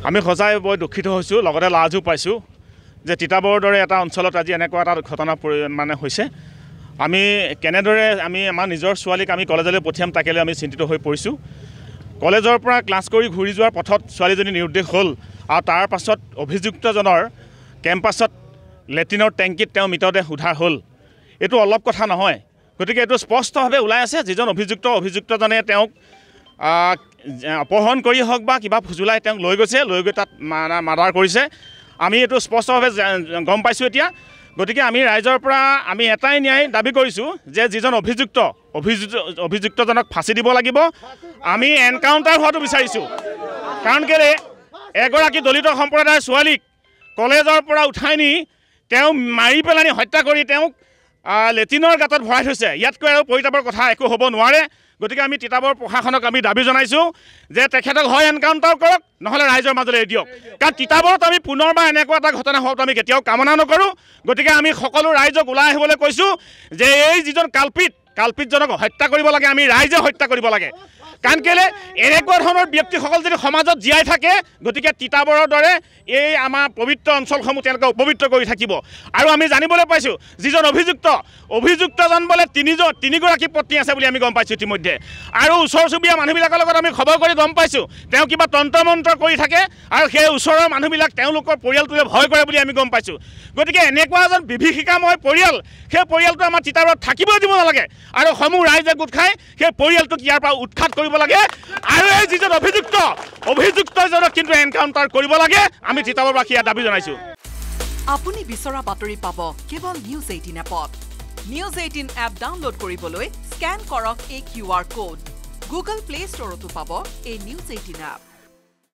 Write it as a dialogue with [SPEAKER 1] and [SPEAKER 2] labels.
[SPEAKER 1] আমি সজাই বৰ দুখিত হৈছোঁ, লগতে লাজো পাইছোঁ যে তিতাবৰৰ দৰে এটা অঞ্চলত আজি এনেকুৱা এটা ঘটনা মানে হৈছে। আমি কেনেদৰে আমাৰ নিজৰ ছোৱালীক আমি কলেজলৈ পঠিয়াম তাকেলৈ আমি চিন্তিত হৈ পৰিছোঁ। কলেজৰ পৰা ক্লাছ কৰি ঘূৰি যোৱাৰ পথত ছোৱালীজনী নিৰুদ্দেশ হ'ল আৰু তাৰ পাছত অভিযুক্তজনৰ কেম্পাছত লেট্ৰিনৰ টেংকিত তেওঁ মৃতদেহ উদ্ধাৰ হ'ল। এইটো অলপ কথা নহয়। গতিকে এইটো স্পষ্টভাৱে ওলাই আছে যিজন অভিযুক্তজনে তেওঁক অপহৰণ কৰি হওক বা কিবা ফুজুলাই তেওঁক লৈ গৈ তাত মাৰ্ডাৰ কৰিছে। আমি এইটো স্পষ্টভাৱে গম পাইছোঁ এতিয়া। গতিকে আমি ৰাইজৰ পৰা আমি এটাই ন্যায় দাবী কৰিছোঁ যে যিজন অভিযুক্তজনক ফাঁচি দিব লাগিব। আমি এনকাউণ্টাৰ হোৱাটো বিচাৰিছোঁ। কাৰণ কেলৈ এগৰাকী দলিত সম্প্ৰদায়ৰ ছোৱালীক কলেজৰ পৰা উঠাই নি তেওঁ মাৰি পেলানি হত্যা কৰি তেওঁক লেট্ৰিনৰ গাঁতত ভৰাই থৈছে। ইয়াতকৈ আৰু পৰিতাপৰ কথা একো হ'ব নোৱাৰে। গতিকে আমি তিতাবৰ প্ৰশাসনক আমি দাবী জনাইছোঁ যে তেখেতক হয় এনকাউণ্টাৰ কৰক, নহ'লে ৰাইজৰ মাজলৈ এৰি দিয়ক। কাৰণ তিতাবৰত আমি পুনৰবাৰ এনেকুৱা এটা ঘটনা হোৱাটো আমি কেতিয়াও কামনা নকৰোঁ। গতিকে আমি সকলো ৰাইজক ওলাই আহিবলৈ কৈছোঁ যে এই যিজন কালপিতজনক হত্যা কৰিব লাগে, আমি ৰাইজে হত্যা কৰিব লাগে। কাৰণ কেলৈ এনেকুৱা ধৰণৰ ব্যক্তিসকল যদি সমাজত জীয়াই থাকে, গতিকে তিতাবৰৰ দৰে এই আমাৰ পবিত্ৰ অঞ্চলসমূহ তেওঁলোকে অপবিত্ৰ কৰি থাকিব। আৰু আমি জানিবলৈ পাইছোঁ যিজন অভিযুক্তজন বোলে তিনিগৰাকী পত্নী আছে বুলি আমি গম পাইছোঁ ইতিমধ্যে। আৰু ওচৰ চুবুৰীয়া মানুহবিলাকৰ লগত আমি খবৰ কৰি গম পাইছোঁ তেওঁ কিবা তন্ত্ৰ মন্ত্ৰ কৰি থাকে আৰু সেই ওচৰৰ মানুহবিলাক তেওঁলোকৰ পৰিয়ালটোলৈ ভয় কৰে বুলি আমি গম পাইছোঁ। গতিকে এনেকুৱা এজন বিভীষিকাময় পৰিয়াল, সেই পৰিয়ালটো আমাৰ তিতাবৰত থাকিবলৈ দিব নালাগে। আৰু সমূহ ৰাইজে গোট খাই সেই পৰিয়ালটোক ইয়াৰ পৰা উৎখাত কৰিব লাগে। আৰু এই যিজন অভিযুক্তজনক কিন্তু এনকাউণ্টাৰ কৰিব লাগে। আমি তিতাবৰবাসী ইয়াত দাবী জনাইছোঁ।
[SPEAKER 2] আপুনি বিচৰা বাতৰি পাব কেৱল নিউজ 18 এপত। নিউজ 18 এপ ডাউনলোড কৰিবলৈ স্কেন কৰক এই QR কোড। গুগল প্লে ষ্টৰতো পাব এই নিউজ 18 এপ।